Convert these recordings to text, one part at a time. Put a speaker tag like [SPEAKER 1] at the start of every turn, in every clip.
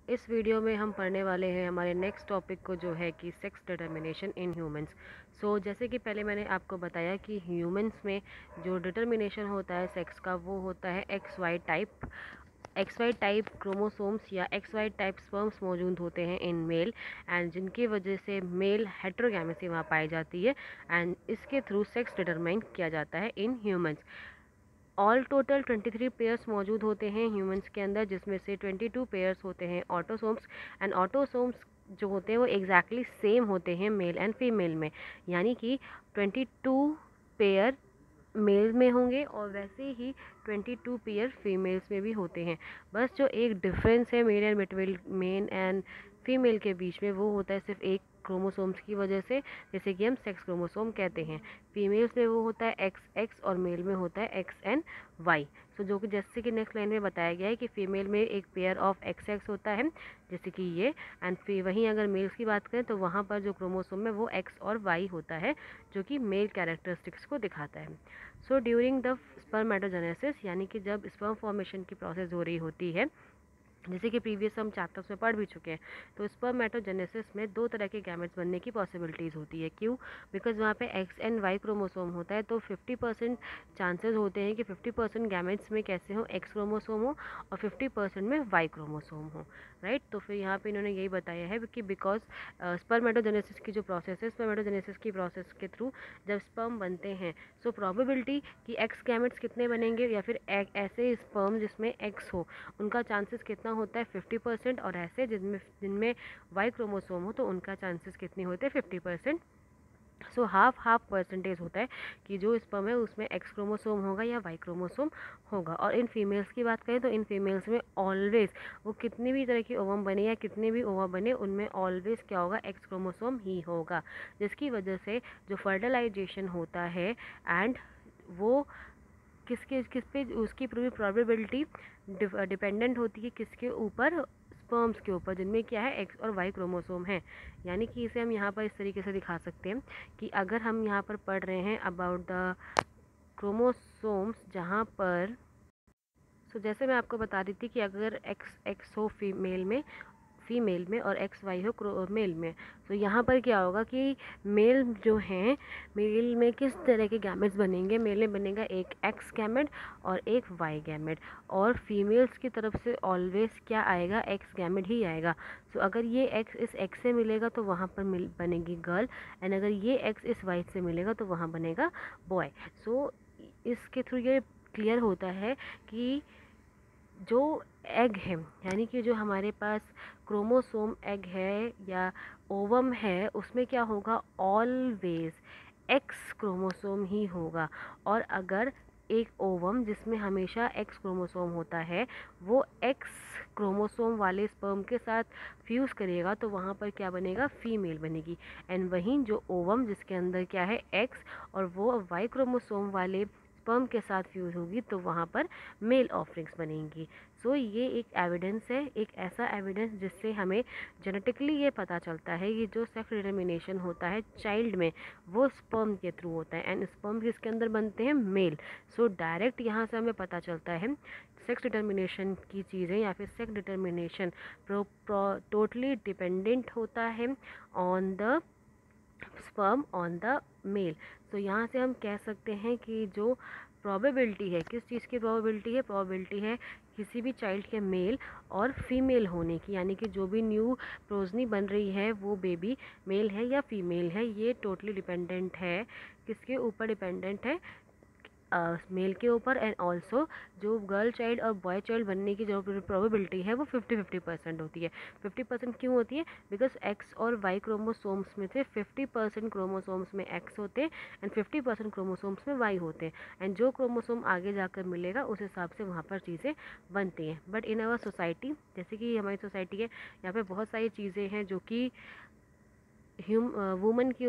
[SPEAKER 1] इस वीडियो में हम पढ़ने वाले हैं हमारे नेक्स्ट टॉपिक को, जो है कि सेक्स डिटर्मिनेशन इन ह्यूमंस। जैसे कि पहले मैंने आपको बताया कि ह्यूमंस में जो डिटर्मिनेशन होता है सेक्स का, वो होता है एक्स वाई टाइप क्रोमोसोम्स या एक्स वाई टाइप स्पर्म्स मौजूद होते हैं इन मेल, एंड जिनकी वजह से मेल हेट्रोगैमेसी वहाँ पाई जाती है, एंड इसके थ्रू सेक्स डिटरमाइन किया जाता है in humans. All total 23 pairs मौजूद होते हैं ह्यूमंस के अंदर, जिसमें से 22 पेयर्स होते हैं ऑटोसोम्स, एंड ऑटोसोम्स जो होते हैं वो एग्जैक्टली सेम होते हैं मेल एंड फीमेल में, यानी कि 22 पेयर मेल में होंगे और वैसे ही 22 पेयर फीमेल्स में भी होते हैं। बस जो एक डिफरेंस है male and between male and female के बीच में, वो होता है सिर्फ एक क्रोमोसोम्स की वजह से, जैसे कि हम सेक्स क्रोमोसोम कहते हैं। फीमेल्स में वो होता है एक्स एक्स और मेल में होता है एक्स एंड वाई। जो कि जैसे कि नेक्स्ट लाइन में बताया गया है कि फीमेल में एक पेयर ऑफ एक्स एक्स होता है, जैसे कि ये, एंड वहीं अगर मेल्स की बात करें तो वहाँ पर जो क्रोमोसोम है वो एक्स और वाई होता है, जो कि मेल कैरेक्टरिस्टिक्स को दिखाता है। ड्यूरिंग द स्पर्मेटोजेनेसिस, यानी कि जब स्पर्म फॉर्मेशन की प्रोसेस हो रही होती है, जैसे कि प्रीवियस हम चैप्टर्स में पढ़ भी चुके हैं, तो स्पर्मेटोजेनेसिस में दो तरह के गैमेट्स बनने की पॉसिबिलिटीज़ होती है। क्यों? बिकॉज वहाँ पे एक्स एंड वाई क्रोमोसोम होता है, तो 50% चांसेस होते हैं कि 50% गैमेट्स में कैसे हो, एक्स क्रोमोसोम हो और 50% में वाई क्रोमोसोम हो, राइट। तो फिर यहाँ पे इन्होंने यही बताया है कि बिकॉज स्पर्मेटोजेनेसिस की जो प्रोसेस है, स्पर्मेटोजेनेसिस की प्रोसेस के थ्रू जब स्पर्म बनते हैं, प्रोबेबिलिटी कि एक्स गैमेट्स कितने बनेंगे या फिर ऐसे स्पर्म जिसमें एक्स हो, उनका चांसेस कितना होता है 50%, और ऐसे जिनमें वाई क्रोमोसोम हो तो उनका चांसेस कितने होते हैं 50%। हाफ हाफ परसेंटेज होता है कि जो स्पर्म है उसमें एक्स क्रोमोसोम होगा या वाई क्रोमोसोम होगा। और इन फीमेल्स की बात करें तो इन फीमेल्स में ऑलवेज, वो कितनी भी तरह की ओवम बने या कितने भी ओवा बने, उनमें ऑलवेज क्या होगा, एक्स क्रोमोसोम ही होगा, जिसकी वजह से जो फर्टिलाइजेशन होता है, एंड वो किस पे उसकी पूरी प्रोबेबिलिटी डिपेंडेंट होती है, किसके ऊपर, स्पर्म्स के ऊपर, जिनमें क्या है एक्स और वाई क्रोमोसोम है। यानी कि इसे हम यहाँ पर इस तरीके से दिखा सकते हैं कि अगर हम यहाँ पर पढ़ रहे हैं अबाउट द क्रोमोसोम्स, जहाँ पर जैसे मैं आपको बता रही थी कि अगर एक्स एक्स हो फीमेल में और एक्स वाई हो मेल में, तो यहाँ पर क्या होगा कि मेल जो हैं, मेल में किस तरह के गैमेट्स बनेंगे, मेल में बनेगा एक एक्स गैमेट और एक वाई गैमेट, और फीमेल्स की तरफ से ऑलवेज क्या आएगा, एक्स गैमेट ही आएगा। अगर ये एक्स इस एक्स से मिलेगा तो वहाँ पर बनेगी गर्ल, एंड अगर ये एक्स इस वाई से मिलेगा तो वहाँ बनेगा बॉय। इसके थ्रू ये क्लियर होता है कि जो एग है, यानी कि जो हमारे पास क्रोमोसोम एग है या ओवम है, उसमें क्या होगा, ऑलवेज एक्स क्रोमोसोम ही होगा। और अगर एक ओवम जिसमें हमेशा एक्स क्रोमोसोम होता है, वो एक्स क्रोमोसोम वाले स्पर्म के साथ फ्यूज़ करेगा तो वहाँ पर क्या बनेगा, फीमेल बनेगी। एंड वहीं जो ओवम जिसके अंदर क्या है एक्स, और वो वाई क्रोमोसोम वाले स्पर्म के साथ फ्यूज़ होगी तो वहाँ पर मेल ऑफरिंग्स बनेंगी। ये एक एविडेंस है, एक ऐसा एविडेंस जिससे हमें जेनेटिकली ये पता चलता है कि जो सेक्स डिटर्मिनेशन होता है चाइल्ड में, वो स्पर्म के थ्रू होता है, एंड स्पर्म किसके अंदर बनते हैं, मेल। डायरेक्ट यहाँ से हमें पता चलता है सेक्स डिटर्मिनेशन की चीज़ें, या फिर सेक्स डिटर्मिनेशन टोटली डिपेंडेंट होता है on the sperm on the male. यहाँ से हम कह सकते हैं कि जो प्रोबेबिलिटी है, किस चीज़ की प्रोबेबिलिटी है किसी भी चाइल्ड के मेल और फीमेल होने की, यानी कि जो भी न्यू प्रोजनी बन रही है वो बेबी मेल है या फीमेल है, ये टोटली डिपेंडेंट है, किसके ऊपर डिपेंडेंट है, मेल के ऊपर। एंड ऑल्सो जो गर्ल चाइल्ड और बॉय चाइल्ड बनने की जो प्रोबेबिलिटी है वो 50-50% होती है। 50% क्यों होती है? बिकॉज एक्स और वाई क्रोमोसोम्स में से 50% क्रोमोसोम्स में एक्स होते हैं एंड 50% क्रोमोसोम्स में वाई होते हैं, एंड जो क्रोमोसोम आगे जाकर मिलेगा उस हिसाब से वहाँ पर चीज़ें बनती हैं। बट इन आवर सोसाइटी, जैसे कि हमारी सोसाइटी है, यहाँ पे बहुत सारी चीज़ें हैं जो कि वुमन के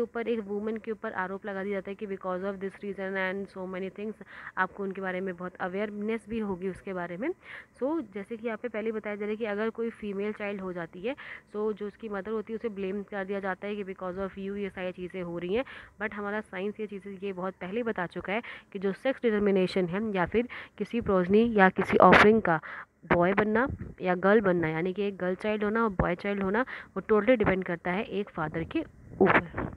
[SPEAKER 1] ऊपर आरोप लगा दिया जाता है कि because of this reason and so many things, आपको उनके बारे में बहुत अवेयरनेस भी होगी उसके बारे में। जैसे कि यहाँ पे पहले बताया जा रहा है कि अगर कोई फीमेल चाइल्ड हो जाती है, जो उसकी मदर होती है उसे ब्लेम कर दिया जाता है कि बिकॉज ऑफ यू ये सारी चीज़ें हो रही हैं। बट हमारा साइंस ये बहुत पहले बता चुका है कि जो सेक्स डिटर्मिनेशन है या फिर किसी प्रोजनी या किसी ऑफरिंग का बॉय बनना या गर्ल बनना, यानी कि एक गर्ल चाइल्ड होना और बॉय चाइल्ड होना, वो टोटली डिपेंड करता है एक फादर के ऊपर।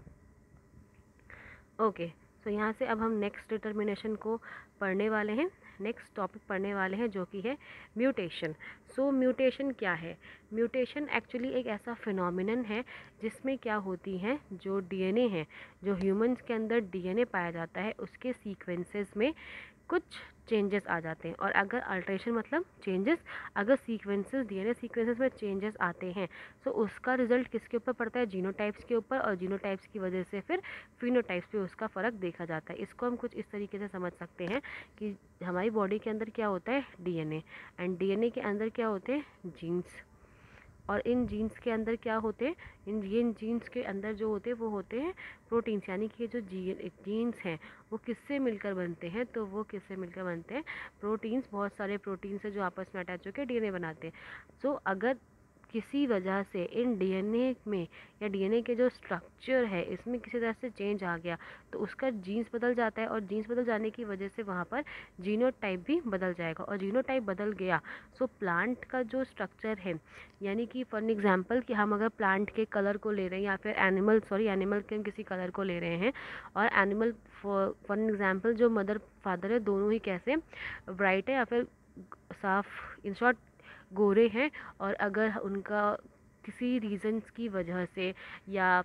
[SPEAKER 1] ओके, सो यहाँ से अब हम नेक्स्ट डिटर्मिनेशन को पढ़ने वाले हैं, नेक्स्ट टॉपिक पढ़ने वाले हैं जो कि है म्यूटेशन। सो म्यूटेशन क्या है? म्यूटेशन एक्चुअली एक ऐसा फिनोमिनन है जिसमें क्या होती हैं, जो डीएनए है, जो ह्यूमंस के अंदर डीएनए पाया जाता है, उसके सीक्वेंसेस में कुछ चेंजेस आ जाते हैं। और अगर अल्ट्रेशन मतलब चेंजेस, अगर सीक्वेंसेस डीएनए सीक्वेंसेस में चेंजेस आते हैं तो उसका रिजल्ट किसके ऊपर पड़ता है? जीनोटाइप्स के ऊपर, और जीनोटाइप्स की वजह से फिर फिनोटाइप्स पे उसका फ़र्क देखा जाता है। इसको हम कुछ इस तरीके से समझ सकते हैं कि हमारी बॉडी के अंदर क्या होता है? डीएनए, एंड डीएनए के अंदर क्या होते हैं? जीन्स, और इन जीन्स के अंदर क्या होते हैं? इन जीन्स के अंदर जो होते हैं वो होते हैं प्रोटीन्स, यानी कि जो जीन्स हैं वो किससे मिलकर बनते हैं? तो वो किससे मिलकर बनते हैं? प्रोटीन्स, बहुत सारे प्रोटीन्स हैं जो आपस में अटैच होकर डीएनए बनाते हैं। सो अगर किसी वजह से इन डीएनए में या डीएनए के जो स्ट्रक्चर है इसमें किसी तरह से चेंज आ गया तो उसका जीन्स बदल जाता है, और जीन्स बदल जाने की वजह से वहाँ पर जीनोटाइप भी बदल जाएगा, और जीनोटाइप बदल गया सो प्लांट का जो स्ट्रक्चर है, यानी कि फॉर एग्जांपल कि हम अगर प्लांट के कलर को ले रहे हैं या फिर एनिमल के हम किसी कलर को ले रहे हैं, और एनिमल फॉर एग्जांपल जो मदर फादर है दोनों ही कैसे ब्राइट है या फिर साफ, इन शॉर्ट गोरे हैं, और अगर उनका किसी रीजंस की वजह से या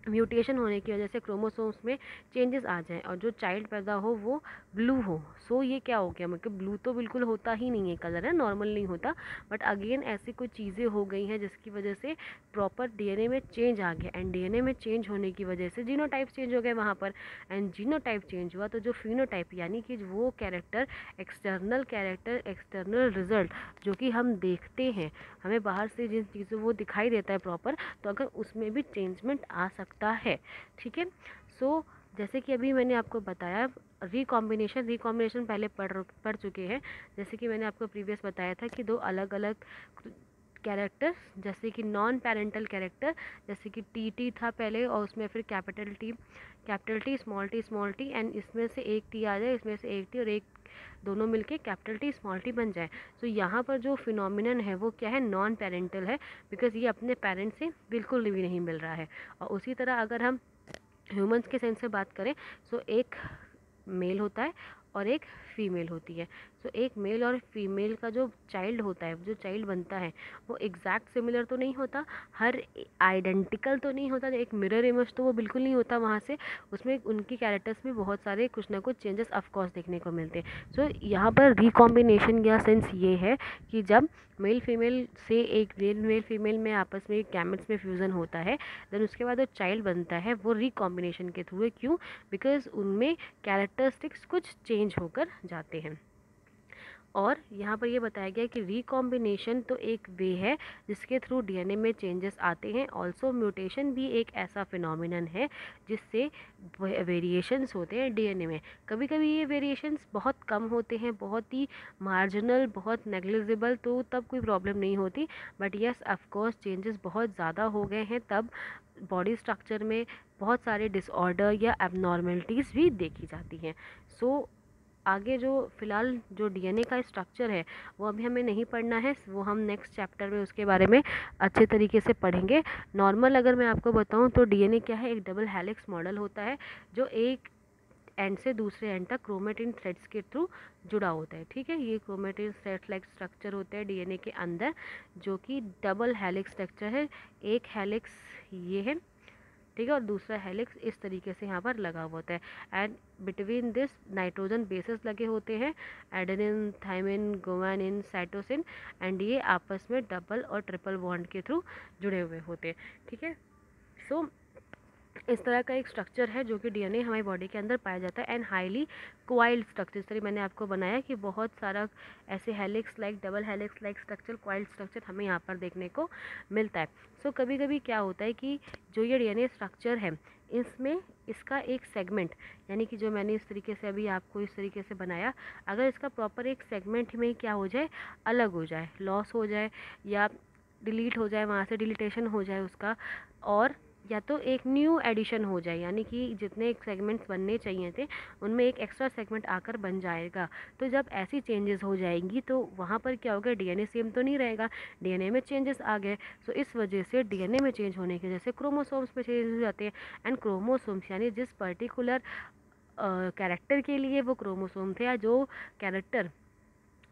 [SPEAKER 1] म्यूटेशन होने की वजह से क्रोमोसोम्स में चेंजेस आ जाएं और जो चाइल्ड पैदा हो वो ब्लू हो, सो ये क्या हो गया? मतलब ब्लू तो बिल्कुल होता ही नहीं है, कलर है, नॉर्मल नहीं होता, बट अगेन ऐसी कोई चीज़ें हो गई हैं जिसकी वजह से प्रॉपर डीएनए में चेंज आ गया, एंड डीएनए में चेंज होने की वजह से जीनोटाइप चेंज हो गए वहाँ पर, एंड जीनोटाइप चेंज हुआ तो जो फिनोटाइप, यानी कि वो कैरेक्टर, एक्सटर्नल रिजल्ट जो कि हम देखते हैं, हमें बाहर से जिन चीज़ों वो दिखाई देता है प्रॉपर, तो अगर उसमें भी चेंजमेंट आ सकता है, ठीक है। सो जैसे कि अभी मैंने आपको बताया रिकॉम्बिनेशन पहले पढ़ चुके हैं। जैसे कि मैंने आपको प्रीवियस बताया था कि दो अलग अलग कैरेक्टर्स, जैसे कि नॉन पेरेंटल कैरेक्टर, जैसे कि टी था पहले और उसमें फिर capital T, small T, and इसमें से एक टी आ जाए, इसमें से एक टी और एक दोनों मिलके कैपिटल टी स्मॉल टी बन जाए। तो यहाँ पर जो फिनोमिनन है वो क्या है? नॉन पेरेंटल है, बिकॉज ये अपने पेरेंट्स से बिल्कुल भी नहीं मिल रहा है। और उसी तरह अगर हम ह्यूमंस के सेंस से बात करें, सो एक मेल होता है और एक फीमेल होती है। सो एक मेल और फीमेल का जो चाइल्ड होता है, जो चाइल्ड बनता है, वो एग्जैक्ट सिमिलर तो नहीं होता, हर आइडेंटिकल तो नहीं होता, एक मिरर इमेज तो वो बिल्कुल नहीं होता वहाँ से, उसमें उनकी कैरेक्टर्स में बहुत सारे कुछ ना कुछ चेंजेस ऑफकोर्स देखने को मिलते हैं। सो यहाँ पर रिकॉम्बिनेशन का सेंस ये है कि जब मेल फीमेल में आपस में गैमेट्स में फ्यूज़न होता है, देन उसके बाद जो चाइल्ड बनता है वो रिकॉम्बिनेशन के थ्रू है। क्यों? बिकॉज उनमें कैरेक्टरिस्टिक्स कुछ चेंज होकर जाते हैं। और यहाँ पर ये बताया गया कि रिकॉम्बिनेशन तो एक वे है जिसके थ्रू डीएनए में चेंजेस आते हैं, ऑल्सो म्यूटेशन भी एक ऐसा फिनोमिनन है जिससे वेरिएशंस होते हैं डीएनए में। कभी कभी ये वेरिएशंस बहुत कम होते हैं, बहुत ही मार्जिनल, बहुत नेग्लिजिबल, तो तब कोई प्रॉब्लम नहीं होती, बट यस ऑफकोर्स चेंजेस बहुत ज़्यादा हो गए हैं तब बॉडी स्ट्रक्चर में बहुत सारे डिसऑर्डर या एबनॉर्मलिटीज़ भी देखी जाती हैं। सो आगे जो फ़िलहाल जो डीएनए का स्ट्रक्चर है वो अभी हमें नहीं पढ़ना है, वो हम नेक्स्ट चैप्टर में उसके बारे में अच्छे तरीके से पढ़ेंगे। नॉर्मल अगर मैं आपको बताऊं तो डीएनए क्या है? एक डबल हेलिक्स मॉडल होता है जो एक एंड से दूसरे एंड तक क्रोमेटिन थ्रेड्स के थ्रू जुड़ा होता है, ठीक है। ये क्रोमेटिन थ्रेड लाइक स्ट्रक्चर होता है डीएनए के अंदर जो कि डबल हेलिक्स स्ट्रक्चर है। एक हेलिक्स ये है, ठीक है, और दूसरा हेलिक्स इस तरीके से यहाँ पर लगा हुआ होता है, and between this nitrogen bases लगे होते हैं, adenine, thymine, guanine, cytosine, and ये आपस में डबल और ट्रिपल बॉन्ड के थ्रू जुड़े हुए होते हैं, ठीक है। सो इस तरह का एक स्ट्रक्चर है जो कि डीएनए हमारी बॉडी के अंदर पाया जाता है, एंड हाईली क्वाइल्ड स्ट्रक्चर। इस तरह मैंने आपको बनाया कि बहुत सारा ऐसे helix like, double helix like structure, coiled structure हमें यहाँ पर देखने को मिलता है। सो कभी कभी क्या होता है कि जो ये डीएनए स्ट्रक्चर है इसमें इसका एक सेगमेंट, यानी कि जो मैंने इस तरीके से अभी आपको इस तरीके से बनाया, अगर इसका प्रॉपर एक सेगमेंट में क्या हो जाए, अलग हो जाए, लॉस हो जाए या डिलीट हो जाए, वहाँ से डिलीटेशन हो जाए उसका, और या तो एक न्यू एडिशन हो जाए, यानी कि जितने सेगमेंट्स बनने चाहिए थे उनमें एक एक्स्ट्रा सेगमेंट आकर बन जाएगा। तो जब ऐसी चेंजेस हो जाएंगी तो वहाँ पर क्या होगा, डीएनए सेम तो नहीं रहेगा, डीएनए में चेंजेस आ गए। सो इस वजह से डीएनए में चेंज होने की वजह से क्रोमोसोम्स में चेंज हो जाते हैं। एंड क्रोमोसोम्स यानी जिस पर्टिकुलर कैरेक्टर के लिए वो क्रोमोसोम थे, या जो कैरेक्टर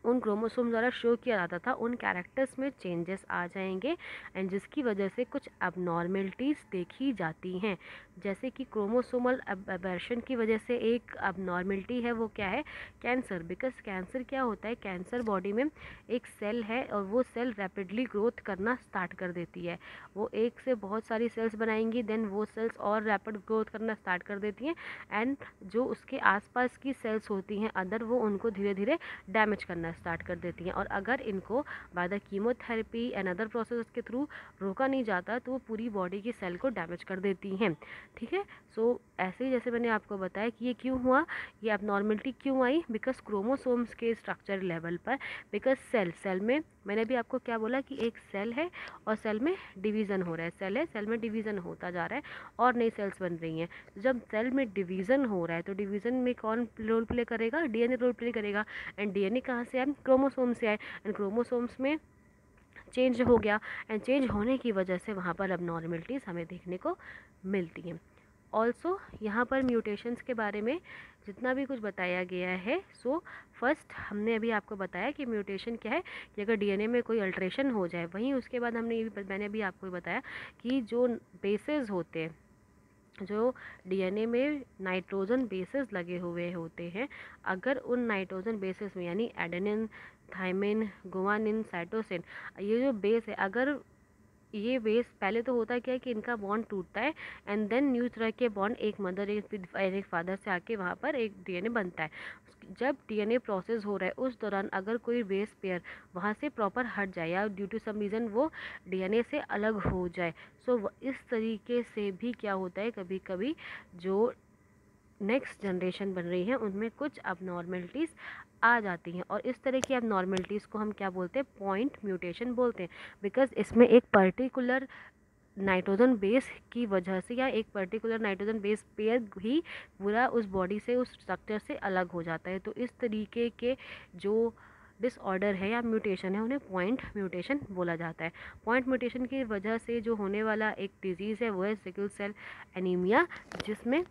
[SPEAKER 1] उन क्रोमोसोम द्वारा शो किया जाता था, उन कैरेक्टर्स में चेंजेस आ जाएंगे एंड जिसकी वजह से कुछ अबनॉर्मलिटीज़ देखी जाती हैं। जैसे कि क्रोमोसोमल एबर्शन की वजह से एक अबनॉर्मलिटी है, वो क्या है, कैंसर। बिकॉज कैंसर क्या होता है, कैंसर बॉडी में एक सेल है और वो सेल रैपिडली ग्रोथ करना स्टार्ट कर देती है। वो एक से बहुत सारी सेल्स बनाएंगी, देन वो सेल्स और रैपिड ग्रोथ करना स्टार्ट कर देती हैं एंड जो उसके आसपास की सेल्स होती हैं अदर, वो उनको धीरे धीरे डैमेज करना स्टार्ट कर देती हैं। और अगर इनको by the chemotherapy and other process के थ्रू रोका नहीं जाता तो वो पूरी बॉडी की सेल को डैमेज कर देती हैं। ठीक है, सो ऐसे ही जैसे मैंने आपको बताया कि ये क्यों हुआ, ये एबनॉर्मलिटी क्यों आई, बिकॉज क्रोमोसोम्स के स्ट्रक्चर लेवल पर, बिकॉज सेल में मैंने भी आपको क्या बोला कि एक सेल है और सेल में डिवीज़न हो रहा है, सेल है, सेल में डिवीज़न होता जा रहा है और नई सेल्स बन रही हैं। जब सेल में डिवीज़न हो रहा है तो डिवीज़न में कौन रोल प्ले करेगा, डीएनए रोल प्ले करेगा। एंड डीएनए कहाँ से आए, क्रोमोसोम से आए एंड क्रोमोसोम्स में चेंज हो गया एंड चेंज होने की वजह से वहाँ पर अबनॉर्मलिटीज़ हमें देखने को मिलती हैं। ऑल्सो यहाँ पर म्यूटेशंस के बारे में जितना भी कुछ बताया गया है, सो फर्स्ट हमने अभी आपको बताया कि म्यूटेशन क्या है, कि अगर डीएनए में कोई अल्ट्रेशन हो जाए। वहीं उसके बाद मैंने अभी आपको बताया कि जो बेसेस होते हैं, जो डीएनए में नाइट्रोजन बेसेस लगे हुए होते हैं, अगर उन नाइट्रोजन बेसेस में यानी एडेनिन, थाइमिन, गुआनिन, साइटोसिन, ये जो बेस है, अगर ये बेस पहले तो होता क्या है कि इनका बॉन्ड टूटता है एंड देन न्यू तरह के बॉन्ड एक मदर एक फादर से आके वहाँ पर एक डीएनए बनता है। जब डीएनए प्रोसेस हो रहा है उस दौरान अगर कोई बेस पेयर वहाँ से प्रॉपर हट जाए या ड्यू टू सम रीज़न वो डीएनए से अलग हो जाए, सो इस तरीके से भी क्या होता है, कभी कभी जो नेक्स्ट जनरेशन बन रही है उनमें कुछ अबनॉर्मलिटीज़ आ जाती हैं। और इस तरह की अबनॉर्मलिटीज़ को हम क्या बोलते हैं, पॉइंट म्यूटेशन बोलते हैं। बिकॉज इसमें एक पर्टिकुलर नाइट्रोजन बेस की वजह से या एक पर्टिकुलर नाइट्रोजन बेस पेयर ही पूरा उस बॉडी से, उस स्ट्रक्चर से अलग हो जाता है। तो इस तरीके के जो डिसऑर्डर है या म्यूटेशन है उन्हें पॉइंट म्यूटेशन बोला जाता है। पॉइंट म्यूटेशन की वजह से जो होने वाला एक डिजीज़ है वो है सिकल सेल एनीमिया, जिसमें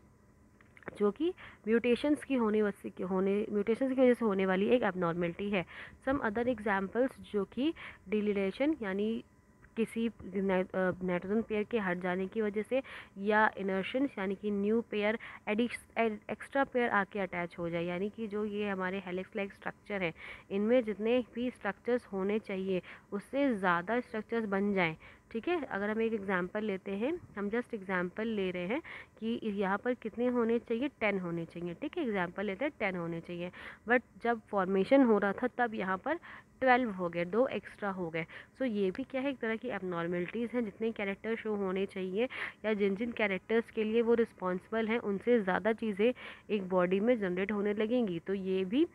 [SPEAKER 1] जो कि म्यूटेशंस की म्यूटेशंस की वजह से होने वाली एक एबनॉर्मलिटी है। सम अदर एग्जांपल्स जो कि डिलीशन यानी किसी नाइट्रोजन पेयर के हट जाने की वजह से, या इनर्शंस यानी कि न्यू पेयर एक्स्ट्रा पेयर आके अटैच हो जाए, यानी कि जो ये हमारे हेलिक्स लाइक स्ट्रक्चर है इनमें जितने भी स्ट्रक्चर्स होने चाहिए उससे ज़्यादा स्ट्रक्चर्स बन जाएं। ठीक है, अगर हम एक एग्जांपल लेते हैं, हम जस्ट एग्जांपल ले रहे हैं कि यहाँ पर कितने होने चाहिए, 10 होने चाहिए। ठीक है, एग्जांपल लेते हैं 10 होने चाहिए, बट जब फॉर्मेशन हो रहा था तब यहाँ पर 12 हो गए, 2 एक्स्ट्रा हो गए। सो ये भी क्या है, एक तरह की एबनॉर्मलिटीज़ हैं। जितने कैरेक्टर शो होने चाहिए या जिन जिन कैरेक्टर्स के लिए वो रिस्पॉन्सिबल हैं उनसे ज़्यादा चीज़ें एक बॉडी में जनरेट होने लगेंगी। तो ये भी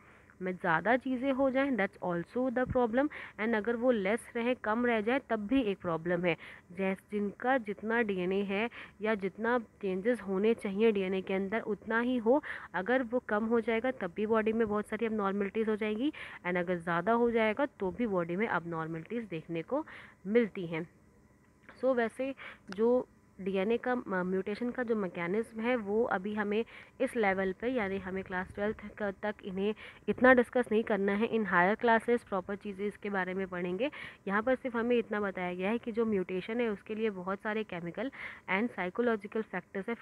[SPEAKER 1] में ज़्यादा चीज़ें हो जाएं, that's also the problem. And अगर वो लेस रहे, कम रह जाए, तब भी एक प्रॉब्लम है। जैसे जिनका जितना डीएनए है या जितना चेंजेस होने चाहिए डीएनए के अंदर उतना ही हो, अगर वो कम हो जाएगा तब भी बॉडी में बहुत सारी अबनॉर्मलिटीज़ हो जाएंगी एंड अगर ज़्यादा हो जाएगा तो भी बॉडी में अबनॉर्मलिटीज़ देखने को मिलती हैं। सो वैसे जो डीएनए का म्यूटेशन का जो मैकेनिज्म है वो अभी हमें इस लेवल पे, यानी हमें क्लास 12 तक इन्हें इतना डिस्कस नहीं करना है। इन हायर क्लासेस प्रॉपर चीज़ें इसके बारे में पढ़ेंगे। यहाँ पर सिर्फ हमें इतना बताया गया है कि जो म्यूटेशन है उसके लिए बहुत सारे केमिकल एंड साइकोलॉजिकल फैक्टर्स है,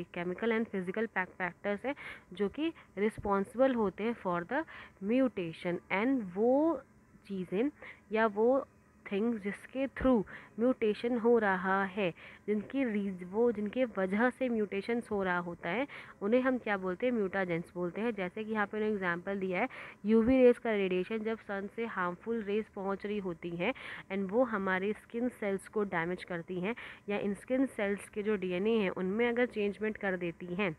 [SPEAKER 1] केमिकल एंड फिजिकल फैक्टर्स है जो कि रिस्पॉन्सिबल होते हैं फॉर द म्यूटेशन। एंड वो चीज़ें या वो थिंग्स जिसके थ्रू म्यूटेशन हो रहा है, जिनके वजह से म्यूटेशंस हो रहा होता है, उन्हें हम क्या बोलते हैं, म्यूटाजेंस बोलते हैं। जैसे कि यहाँ पे उन्होंने एग्जांपल दिया है, यूवी रेज का रेडिएशन जब सन से हार्मफुल रेज पहुँच रही होती हैं एंड वो हमारे स्किन सेल्स को डैमेज करती हैं या इन स्किन सेल्स के जो डीएनए हैं उनमें अगर चेंजमेंट कर देती हैं,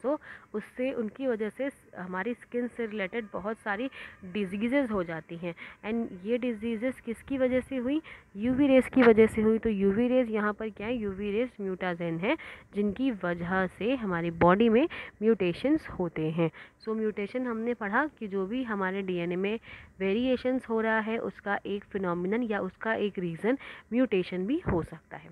[SPEAKER 1] सो उससे उनकी वजह से हमारी स्किन से रिलेटेड बहुत सारी डिजीज़ेज़ हो जाती हैं। एंड ये डिजीज़ेज़ किसकी वजह से हुई? यूवी रेज़ की वजह से हुई। तो यूवी रेज़ यहाँ पर क्या है? यूवी रेज़ म्यूटाजेन है, जिनकी वजह से हमारी बॉडी में म्यूटेशंस होते हैं। सो म्यूटेशन हमने पढ़ा कि जो भी हमारे डीएनए में वेरिएशंस हो रहा है उसका एक फिनोमिनन या उसका एक रीज़न म्यूटेशन भी हो सकता है।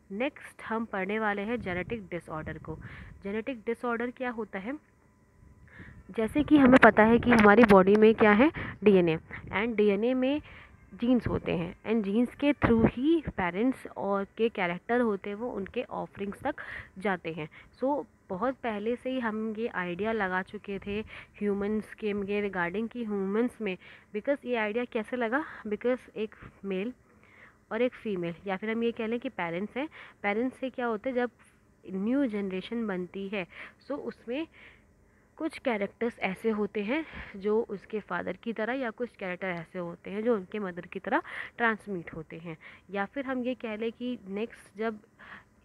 [SPEAKER 1] नेक्स्ट हम पढ़ने वाले हैं जेनेटिक डिसऑर्डर को। जेनेटिक डिसऑर्डर क्या होता है? जैसे कि हमें पता है कि हमारी बॉडी में क्या है? डीएनए, एंड डीएनए में जीन्स होते हैं, एंड जीन्स के थ्रू ही पेरेंट्स और के कैरेक्टर होते हैं वो उनके ऑफरिंग्स तक जाते हैं। सो बहुत पहले से ही हम ये आइडिया लगा चुके थे ह्यूमंस के रिगार्डिंग कि ह्यूमंस में, बिकॉज ये आइडिया कैसे लगा? बिकॉज एक मेल और एक फ़ीमेल, या फिर हम ये कह लें कि पेरेंट्स हैं, पेरेंट्स से क्या होता है जब न्यू जनरेशन बनती है सो उसमें कुछ कैरेक्टर्स ऐसे होते हैं जो उसके फादर की तरह, या कुछ कैरेक्टर ऐसे होते हैं जो उनके मदर की तरह ट्रांसमिट होते हैं। या फिर हम ये कह लें कि नेक्स्ट जब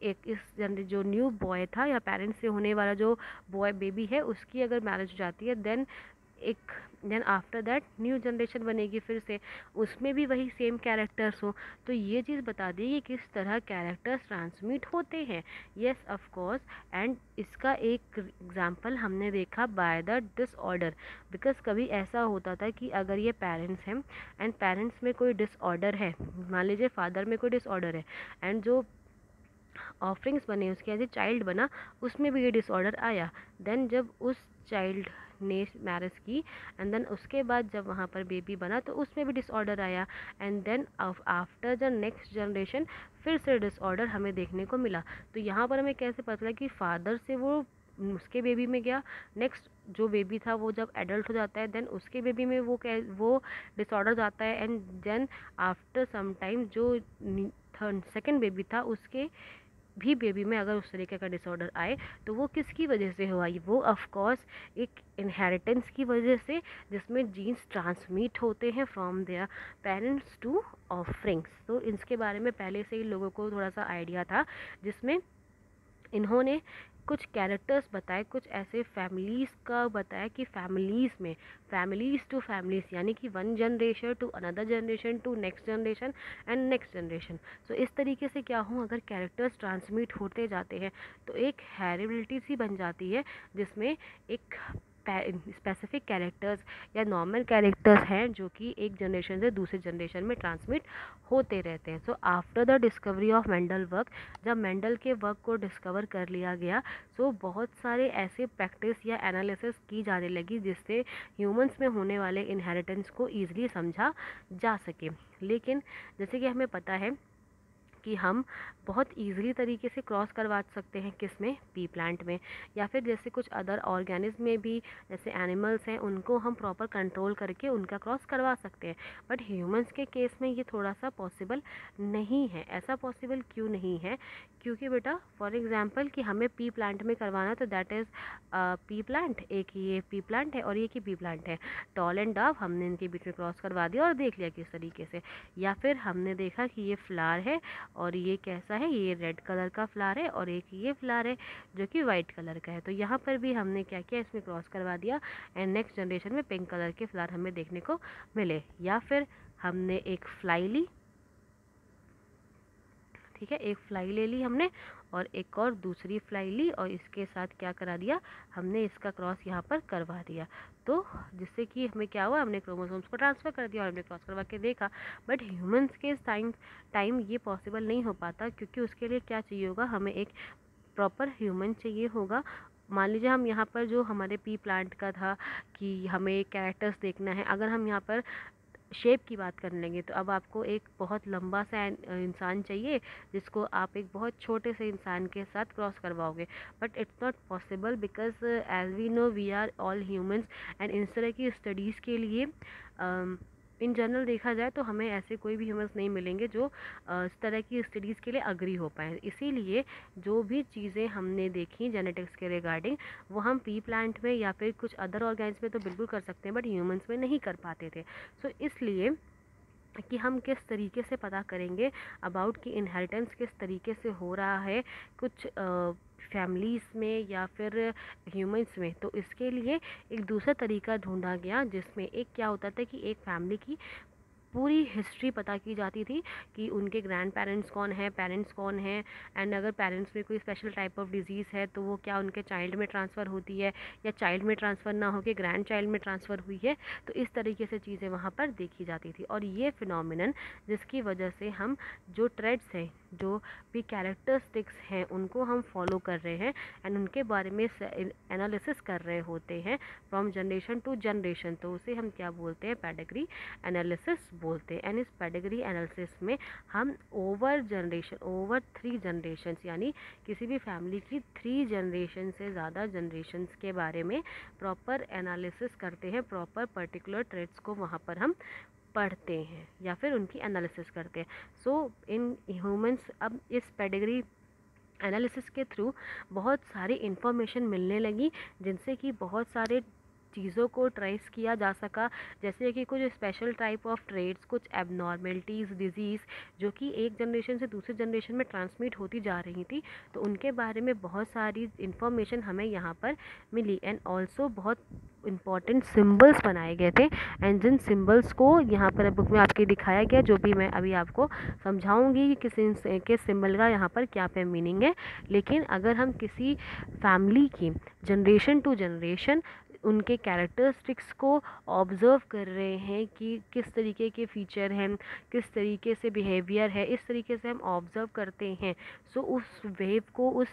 [SPEAKER 1] एक इस जनरे जो न्यू बॉय था या पेरेंट्स से होने वाला जो बॉय बेबी है उसकी अगर मैरिज हो जाती है, then after that new generation बनेगी फिर से, उसमें भी वही सेम कैरेक्टर्स हो। तो ये चीज़ बता दी कि किस तरह कैरेक्टर्स ट्रांसमिट होते हैं। येस ऑफ कोर्स, एंड इसका एक एग्जांपल हमने देखा बाय द डिसऑर्डर। बिकॉज कभी ऐसा होता था कि अगर ये पेरेंट्स हैं एंड पेरेंट्स में कोई डिसऑर्डर है, मान लीजिए फादर में कोई डिसऑर्डर है एंड जो ऑफरिंग्स बने उसके एज ए चाइल्ड बना उसमें भी ये डिसऑर्डर आया, देन जब उस चाइल्ड ने मैरिज की एंड देन उसके बाद जब वहाँ पर बेबी बना तो उसमें भी डिसऑर्डर आया, and then after the next generation फिर से डिसऑर्डर हमें देखने को मिला। तो यहाँ पर हमें कैसे पता चला कि फादर से वो उसके बेबी में गया, नेक्स्ट जो बेबी था वो जब एडल्ट हो जाता है देन उसके बेबी में वो डिसऑर्डर जाता है, and then after some time जो सेकेंड बेबी था उसके भी बेबी में अगर उस तरीके का डिसऑर्डर आए तो वो किसकी वजह से हुआ? वो ऑफ कोर्स एक इनहेरिटेंस की वजह से, जिसमें जीन्स ट्रांसमिट होते हैं from their parents to offerings. तो इसके बारे में पहले से ही लोगों को थोड़ा सा आइडिया था, जिसमें इन्होंने कुछ कैरेक्टर्स बताए, कुछ ऐसे फैमिलीज़ का बताया कि फैमिलीज़ टू फैमिलीज़, यानी कि one generation to another generation to next generation and next generation. So इस तरीके से क्या हो, अगर कैरेक्टर्स ट्रांसमिट होते जाते हैं तो एक हेरिडिटी सी बन जाती है, जिसमें एक स्पेसिफिक कैरेक्टर्स या नॉर्मल कैरेक्टर्स हैं जो कि एक जनरेशन से दूसरे जनरेशन में ट्रांसमिट होते रहते हैं। So after the discovery of Mendel work, जब मेंडल के वर्क को डिस्कवर कर लिया गया सो बहुत सारे ऐसे प्रैक्टिस या एनालिसिस की जाने लगी जिससे ह्यूमंस में होने वाले इनहेरिटेंस को ईजिली समझा जा सके। लेकिन जैसे कि हमें पता है कि हम बहुत ईज़िली तरीके से क्रॉस करवा सकते हैं, किस में? पी प्लांट में, या फिर जैसे कुछ अदर ऑर्गेनिज्म में भी, जैसे एनिमल्स हैं उनको हम प्रॉपर कंट्रोल करके उनका क्रॉस करवा सकते हैं। बट ह्यूमंस के केस में ये थोड़ा सा पॉसिबल नहीं है। ऐसा पॉसिबल क्यों नहीं है? क्योंकि बेटा फॉर एग्जांपल कि हमें पी प्लांट में करवाना, तो दैट इज़ पी प्लांट, एक ये पी प्लांट है और एक ही पी प्लांट है, टॉल एंड डाव, हमने इनके बीच में क्रॉस करवा दिया और देख लिया किस तरीके से। या फिर हमने देखा कि ये फ्लावर है और ये कैसा है, ये रेड कलर का फ्लावर है और एक ये फ्लावर है जो कि वाइट कलर का है। तो यहाँ पर भी हमने क्या किया, इसमें क्रॉस करवा दिया एंड नेक्स्ट जनरेशन में पिंक कलर के फ्लावर हमें देखने को मिले। या फिर हमने एक फ्लाई ली, ठीक है, एक फ्लाई ले ली हमने और एक और दूसरी फ्लाई ली और इसके साथ क्या करा दिया, हमने इसका क्रॉस यहाँ पर करवा दिया। तो जिससे कि हमें क्या हुआ, हमने क्रोमोसोम्स को ट्रांसफ़र कर दिया और हमने क्रॉस करवा के देखा। बट ह्यूमंस के टाइम ये पॉसिबल नहीं हो पाता, क्योंकि उसके लिए क्या चाहिए होगा, हमें एक प्रॉपर ह्यूमन चाहिए होगा। मान लीजिए हम यहाँ पर जो हमारे पी प्लांट का था कि हमें कैरेक्टर्स देखना है, अगर हम यहाँ पर शेप की बात करने लगे तो अब आपको एक बहुत लंबा सा इंसान चाहिए जिसको आप एक बहुत छोटे से इंसान के साथ क्रॉस करवाओगे। But it's not possible, because as we know we are all humans, and इस तरह की स्टडीज़ के लिए इन जनरल देखा जाए तो हमें ऐसे कोई भी ह्यूमंस नहीं मिलेंगे जो इस तरह की स्टडीज़ के लिए अग्री हो पाए। इसीलिए जो भी चीज़ें हमने देखी जेनेटिक्स के रिगार्डिंग, वो हम पी प्लांट में या फिर कुछ अदर ऑर्गेन्स में तो बिल्कुल कर सकते हैं, बट ह्यूमंस में नहीं कर पाते थे। सो इसलिए कि हम किस तरीके से पता करेंगे अबाउट कि इनहेरिटेंस किस तरीके से हो रहा है, कुछ फैमिलीज़ में या फिर ह्यूमंस में, तो इसके लिए एक दूसरा तरीका ढूंढा गया जिसमें एक क्या होता था कि एक फैमिली की पूरी हिस्ट्री पता की जाती थी कि उनके ग्रैंड पेरेंट्स कौन है, पेरेंट्स कौन है, एंड अगर पेरेंट्स में कोई स्पेशल टाइप ऑफ डिजीज़ है तो वो क्या उनके चाइल्ड में ट्रांसफ़र होती है या चाइल्ड में ट्रांसफ़र ना होकर ग्रैंड चाइल्ड में ट्रांसफ़र हुई है। तो इस तरीके से चीज़ें वहाँ पर देखी जाती थी और ये फिनोमिनन जिसकी वजह से हम जो ट्रेड्स हैं, जो भी कैरेक्टरिस्टिक्स हैं, उनको हम फॉलो कर रहे हैं एंड उनके बारे में एनालिसिस कर रहे होते हैं फ्रॉम जनरेशन टू जनरेशन, तो उसे हम क्या बोलते हैं, पेडिग्री एनालिसिस बोलते हैं। एंड इस पेडिग्री एनालिसिस में हम ओवर 3 जनरेशन्स यानी किसी भी फैमिली की 3 जनरेशन से ज़्यादा जनरेशन्स के बारे में प्रॉपर एनालिसिस करते हैं, प्रॉपर पर्टिकुलर ट्रेड्स को वहाँ पर हम पढ़ते हैं या फिर उनकी एनालिसिस करते हैं। सो इन ह्यूमंस अब इस पेडिग्री एनालिसिस के थ्रू बहुत सारी इन्फॉर्मेशन मिलने लगी जिनसे कि बहुत सारे चीज़ों को ट्रेस किया जा सका, जैसे कि कुछ स्पेशल टाइप ऑफ ट्रेड्स, कुछ एबनॉर्मेलिटीज़, डिजीज़ जो कि एक जनरेशन से दूसरे जनरेशन में ट्रांसमिट होती जा रही थी, तो उनके बारे में बहुत सारी इन्फॉर्मेशन हमें यहाँ पर मिली। एंड ऑल्सो बहुत इंपॉर्टेंट सिम्बल्स बनाए गए थे एंड जिन सिम्बल्स को यहाँ पर बुक में आपके दिखाया गया, जो भी मैं अभी आपको समझाऊंगी कि किस सिंबल का यहाँ पर क्या पे मीनिंग है। लेकिन अगर हम किसी फैमिली की जनरेशन टू जनरेशन उनके कैरेक्टरिस्टिक्स को ऑब्ज़र्व कर रहे हैं कि किस तरीके के फ़ीचर हैं, किस तरीके से बिहेवियर है, इस तरीके से हम ऑब्ज़र्व करते हैं। सो उस वेव को, उस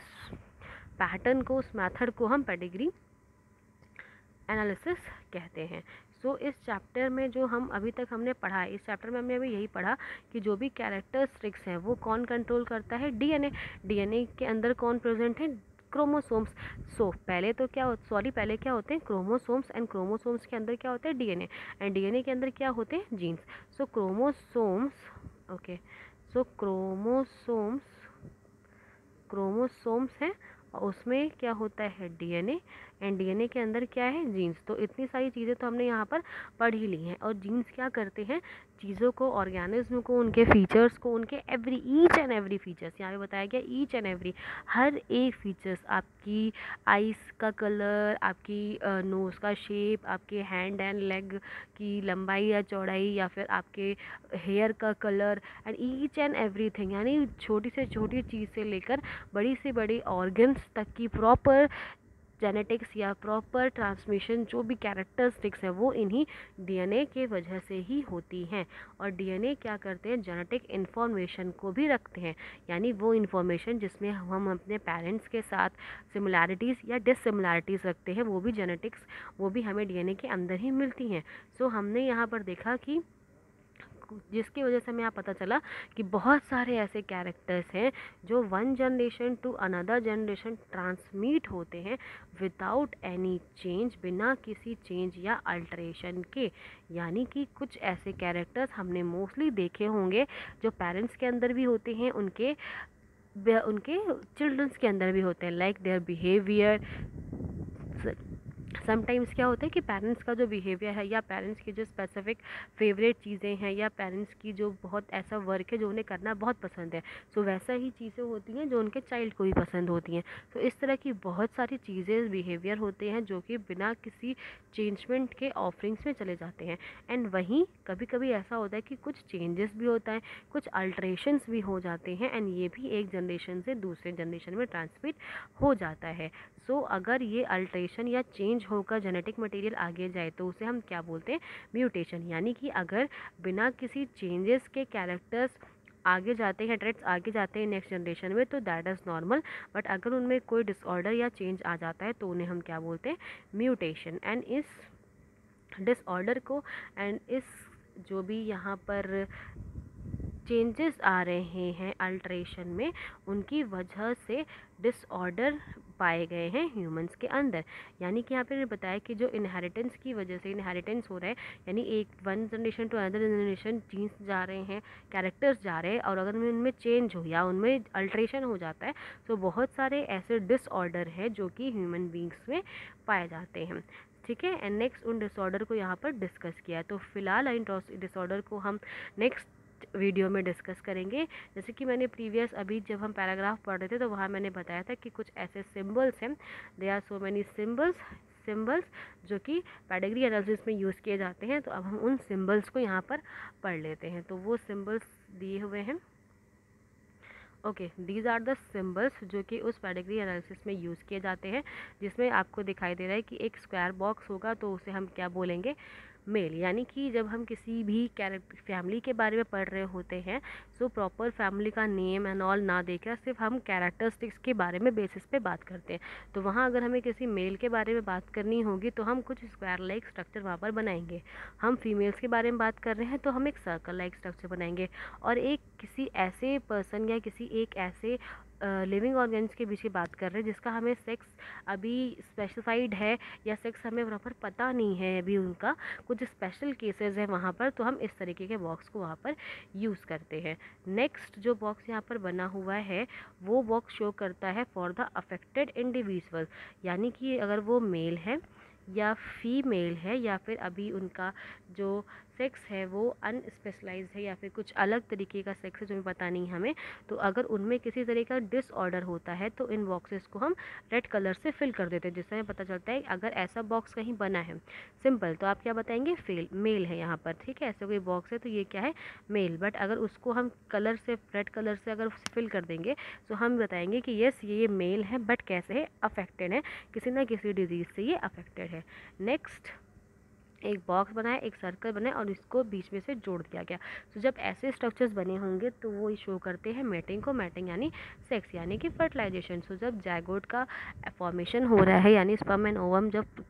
[SPEAKER 1] पैटर्न को, उस मेथड को हम पेडिग्री एनालिसिस कहते हैं। सो इस चैप्टर में जो हम अभी तक हमने पढ़ा है, इस चैप्टर में हमने अभी यही पढ़ा कि जो भी कैरेक्टरिस्टिक्स हैं वो कौन कंट्रोल करता है, डीएनए। डीएनए के अंदर कौन प्रेजेंट है, क्रोमोसोम्स। पहले क्या होते हैं, क्रोमोसोम्स, एंड क्रोमोसोम्स के अंदर क्या होते हैं, डीएनए, एंड डीएनए के अंदर क्या होते हैं, जीन्स। सो क्रोमोसोम्स, ओके, सो क्रोमोसोम्स हैं और उसमें क्या होता है, डीएनए, एंड डीएनए के अंदर क्या है, जीन्स। तो इतनी सारी चीज़ें तो हमने यहाँ पर पढ़ ही ली हैं। और जीन्स क्या करते हैं, चीज़ों को, ऑर्गेनिज्म को, उनके फीचर्स को, उनके ईच एंड एवरी फीचर्स, यहाँ पे बताया गया ईच एंड एवरी, हर एक फीचर्स, आपकी आइस का कलर, आपकी नोज़ का शेप, आपके हैंड एंड लेग की लंबाई या चौड़ाई, या फिर आपके हेयर का colour, and each and everything, यानी छोटी से छोटी चीज़ से लेकर बड़ी से बड़ी ऑर्गन्स तक की प्रॉपर जेनेटिक्स या प्रॉपर ट्रांसमिशन, जो भी कैरेक्टरिस्टिक्स है वो इन्हीं डीएनए के वजह से ही होती हैं। और डीएनए क्या करते हैं, जेनेटिक इन्फॉर्मेशन को भी रखते हैं, यानी वो इन्फॉर्मेशन जिसमें हम अपने पेरेंट्स के साथ सिमिलैरिटीज़ या डिससिमिलैरिटीज़ रखते हैं, वो भी जेनेटिक्स, वो भी हमें डीएनए के अंदर ही मिलती हैं। सो हमने यहाँ पर देखा कि जिसकी वजह से हमें यहाँ पता चला कि बहुत सारे ऐसे कैरेक्टर्स हैं जो one generation to another generation transmit होते हैं विदाउट एनी चेंज, बिना किसी चेंज या अल्टरेशन के। यानी कि कुछ ऐसे कैरेक्टर्स हमने मोस्टली देखे होंगे जो पेरेंट्स के अंदर भी होते हैं, उनके चिल्ड्रंस के अंदर भी होते हैं, लाइक देयर बिहेवियर। समटाइम्स क्या होता है कि पेरेंट्स का जो बिहेवियर है या पेरेंट्स की जो स्पेसिफिक फेवरेट चीज़ें हैं या पेरेंट्स की जो बहुत ऐसा वर्क है जो उन्हें करना बहुत पसंद है, सो वैसा ही चीज़ें होती हैं जो उनके चाइल्ड को भी पसंद होती हैं। तो इस तरह की बहुत सारी चीज़ें, बिहेवियर होते हैं जो कि बिना किसी चेंजमेंट के ऑफरिंग्स में चले जाते हैं। एंड वहीं कभी कभी ऐसा होता है कि कुछ चेंजेस भी होता है, कुछ अल्ट्रेशंस भी हो जाते हैं, एंड ये भी एक जनरेशन से दूसरे जनरेशन में ट्रांसमिट हो जाता है। सो अगर ये अल्ट्रेशन या चेंज होकर जेनेटिक मटेरियल आगे जाए तो उसे हम क्या बोलते हैं, म्यूटेशन। यानी कि अगर बिना किसी चेंजेस के कैरेक्टर्स आगे जाते हैं, ट्रेड्स आगे जाते हैं नेक्स्ट जनरेशन में, तो दैट इज़ नॉर्मल। बट अगर उनमें कोई डिसऑर्डर या चेंज आ जाता है तो उन्हें हम क्या बोलते हैं, म्यूटेशन। एंड इस डिसऑर्डर को, एंड इस जो भी यहाँ पर चेंजेस आ रहे हैं अल्ट्रेशन में, उनकी वजह से डिसऑर्डर पाए गए हैं ह्यूमंस के अंदर। यानी कि यहाँ पे बताया कि जो इनहेरिटेंस की वजह से इनहेरिटेंस हो रहा है, यानी एक one generation to another generation genes जा रहे हैं, कैरेक्टर्स जा रहे हैं, और अगर उनमें चेंज हो या उनमें अल्ट्रेशन हो जाता है तो बहुत सारे ऐसे डिसऑर्डर हैं जो कि ह्यूमन बींग्स में पाए जाते हैं। ठीक है, एंड नेक्स्ट उन डिसऑर्डर को यहाँ पर डिस्कस किया है। तो फिलहाल इन डिसऑर्डर को हम नेक्स्ट वीडियो में डिस्कस करेंगे। जैसे कि मैंने प्रीवियस अभी जब हम पैराग्राफ पढ़ रहे थे तो वहाँ मैंने बताया था कि कुछ ऐसे सिम्बल्स हैं, they are so many symbols जो कि पेडिग्री एनालिसिस में यूज़ किए जाते हैं। तो अब हम उन सिम्बल्स को यहाँ पर पढ़ लेते हैं। तो वो सिम्बल्स दिए हुए हैं। Okay, these are the symbols जो कि उस पेडिग्री एनालिसिस में यूज़ किए जाते हैं, जिसमें आपको दिखाई दे रहा है कि एक स्क्वायर बॉक्स होगा तो उसे हम क्या बोलेंगे, मेल। यानी कि जब हम किसी भी फैमिली के बारे में पढ़ रहे होते हैं, सो प्रॉपर फैमिली का नेम एंड ऑल ना देकर सिर्फ हम कैरेक्टरिस्टिक्स के बारे में बेसिस पे बात करते हैं। तो वहाँ अगर हमें किसी मेल के बारे में बात करनी होगी तो हम कुछ स्क्वायर लाइक स्ट्रक्चर वहाँ पर बनाएंगे। हम फीमेल्स के बारे में बात कर रहे हैं तो हम एक सर्कल लाइक स्ट्रक्चर बनाएंगे। और एक किसी ऐसे पर्सन या किसी एक ऐसे लिविंग ऑर्गेन्स के बीच की बात कर रहे हैं जिसका हमें सेक्स अभी स्पेसिफाइड है या सेक्स हमें प्रॉपर पता नहीं है अभी, उनका कुछ स्पेशल केसेस है वहाँ पर, तो हम इस तरीके के बॉक्स को वहाँ पर यूज़ करते हैं। नेक्स्ट जो बॉक्स यहाँ पर बना हुआ है वो बॉक्स शो करता है फॉर द अफेक्टेड इंडिविजुअल। यानी कि अगर वो मेल है या फीमेल है या फिर अभी उनका जो सेक्स है वो अनस्पेशलाइज्ड है या फिर कुछ अलग तरीके का सेक्स है जो भी पता नहीं हमें, तो अगर उनमें किसी तरह का डिसऑर्डर होता है तो इन बॉक्सेस को हम रेड कलर से फिल कर देते हैं, जिससे हमें पता चलता है अगर ऐसा बॉक्स कहीं बना है सिंपल तो आप क्या बताएंगे, मेल है यहाँ पर। ठीक है, ऐसा कोई बॉक्स है तो ये क्या है, मेल। बट अगर उसको हम कलर से रेड कलर से अगर फिल कर देंगे तो हम बताएंगे कि यस ये मेल है, बट कैसे है, अफेक्टेड है, किसी ना किसी डिजीज़ से ये अफेक्टेड है। नेक्स्ट एक बॉक्स बनाया, एक सर्कल बनाया और इसको बीच में से जोड़ दिया गया। तो जब ऐसे स्ट्रक्चर्स बने होंगे तो वो शो करते हैं मेटिंग को। मेटिंग यानी सेक्स यानी कि फर्टिलाइजेशन। सो जब जाइगोट का फॉर्मेशन हो रहा है यानी स्पर्म एंड ओवम जब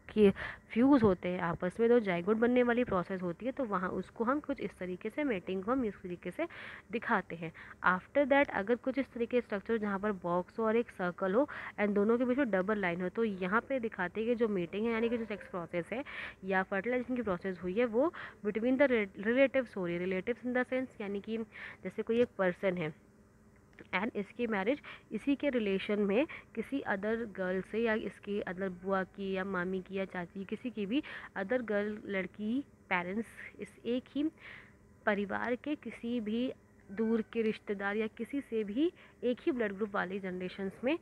[SPEAKER 1] फ्यूज़ होते हैं आपस में, तो जाइगोट बनने वाली प्रोसेस होती है, तो वहाँ उसको हम कुछ इस तरीके से मेटिंग को हम इस तरीके से दिखाते हैं। आफ्टर दैट अगर कुछ इस तरीके स्ट्रक्चर जहाँ पर बॉक्स हो और एक सर्कल हो एंड दोनों के बीच में डबल लाइन हो, तो यहाँ पे दिखाते हैं कि जो मीटिंग है यानी कि जो सेक्स प्रोसेस है या फर्टिलाइजेशन की प्रोसेस हुई है वो बिटवीन द रिलेटिव्स हो रही है। रिलेटिव्स इन द सेंस यानी कि जैसे कोई एक पर्सन है एंड इसकी मैरिज इसी के रिलेशन में किसी अदर गर्ल से या इसकी अदर बुआ की या मामी की या चाची किसी की भी अदर गर्ल लड़की पेरेंट्स इस एक ही परिवार के किसी भी दूर के रिश्तेदार या किसी से भी एक ही ब्लड ग्रुप वाली जनरेशन्स में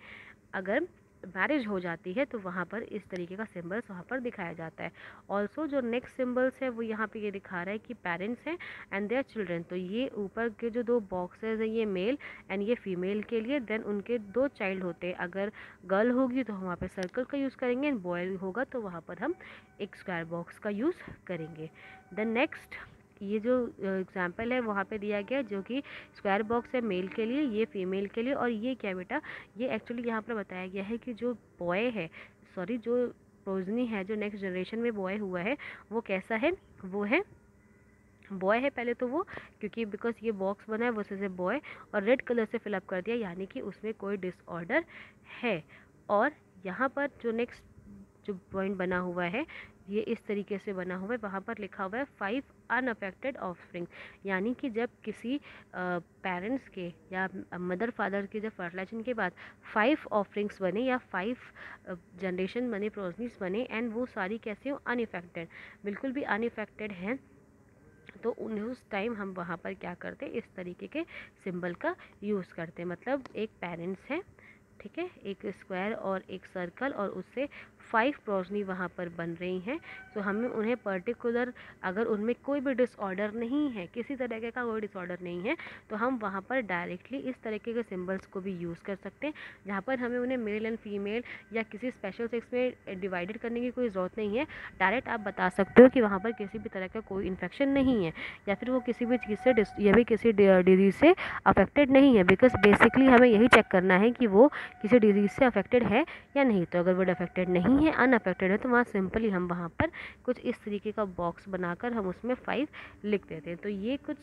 [SPEAKER 1] अगर मैरिज हो जाती है तो वहाँ पर इस तरीके का सिंबल्स वहाँ पर दिखाया जाता है। ऑल्सो जो नेक्स्ट सिंबल्स है वो यहाँ पे ये दिखा रहा है कि पेरेंट्स हैं एंड देयर चिल्ड्रन। तो ये ऊपर के जो दो बॉक्सेस हैं ये मेल एंड ये फीमेल के लिए, देन उनके दो चाइल्ड होते हैं। अगर गर्ल होगी तो हम वहाँ पर सर्कल का यूज़ करेंगे एंड बॉय होगा तो वहाँ पर हम एक स्क्वायर बॉक्स का यूज़ करेंगे। देन नेक्स्ट ये जो एग्जाम्पल है वहाँ पे दिया गया जो कि स्क्वायर बॉक्स है मेल के लिए, ये फीमेल के लिए, और ये क्या बेटा, ये एक्चुअली यहाँ पर बताया गया है कि जो बॉय है, सॉरी जो प्रोजनी है, जो नेक्स्ट जनरेशन में बॉय हुआ है वो कैसा है, वो है बॉय है पहले तो वो, क्योंकि बिकॉज ये बॉक्स बना है वो से बॉय और रेड कलर से फिलअप कर दिया यानी कि उसमें कोई डिसऑर्डर है। और यहाँ पर जो नेक्स्ट जो पॉइंट बना हुआ है ये इस तरीके से बना हुआ है, वहाँ पर लिखा हुआ है 5 अनअफेक्टेड ऑफस्प्रिंग। यानी कि जब किसी पेरेंट्स के या मदर फादर के जब फर्टिलाइजेशन के बाद 5 ऑफरिंग्स बने या 5 जनरेशन बने, प्रोजनीस बने एंड वो सारी कैसे हो, अनइफेक्टेड, बिल्कुल भी अनइफेक्टेड हैं, तो उन्हें उस टाइम हम वहाँ पर क्या करते हैं, इस तरीके के सिंबल का यूज़ करते हैं। मतलब एक पेरेंट्स हैं, ठीक है, एक स्क्वायर और एक सर्कल और उससे 5 प्रोजनी वहाँ पर बन रही हैं, तो हमें उन्हें पर्टिकुलर अगर उनमें कोई भी डिसऑर्डर नहीं है, किसी तरीके का कोई डिसऑर्डर नहीं है, तो हम वहाँ पर डायरेक्टली इस तरीके के सिंबल्स को भी यूज़ कर सकते हैं, जहाँ पर हमें उन्हें मेल एंड फीमेल या किसी स्पेशल सेक्स में डिवाइडेड करने की कोई ज़रूरत नहीं है। डायरेक्ट आप बता सकते हो कि वहाँ पर किसी भी तरह का कोई इन्फेक्शन नहीं है या फिर वो किसी भी चीज़ से या भी किसी डिजीज़ से अफेक्टेड नहीं है, बिकॉज बेसिकली हमें यही चेक करना है कि वो किसी डिजीज़ से अफेक्टेड है या नहीं। तो अगर वो अफेक्टेड नहीं है, अनअफेक्टेड है, तो वहाँ सिंपली हम वहाँ पर कुछ इस तरीके का बॉक्स बनाकर हम उसमें 5 लिख देते हैं। तो ये कुछ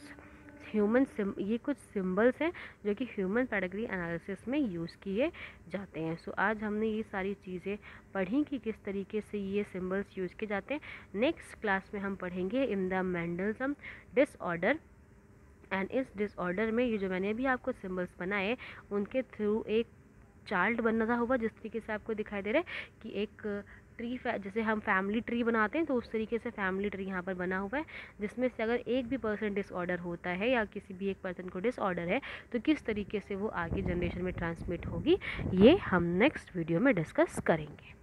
[SPEAKER 1] सिंबल्स हैं जो कि ह्यूमन पेडिग्री एनालिसिस में यूज़ किए जाते हैं। सो आज हमने ये सारी चीज़ें पढ़ी कि किस तरीके से ये सिंबल्स यूज़ किए जाते हैं। नेक्स्ट क्लास में हम पढ़ेंगे in the Mendelism disorder and इस डिसऑर्डर में ये जो मैंने अभी आपको सिंबल्स बनाए उनके थ्रू एक चार्ट बना हुआ जिस तरीके से आपको दिखाई दे रहा है कि एक ट्री जैसे हम फैमिली ट्री बनाते हैं तो उस तरीके से फैमिली ट्री यहाँ पर बना हुआ है, जिसमें से अगर एक भी पर्सन डिसऑर्डर होता है या किसी भी एक पर्सन को डिसऑर्डर है तो किस तरीके से वो आगे जनरेशन में ट्रांसमिट होगी, ये हम नेक्स्ट वीडियो में डिस्कस करेंगे।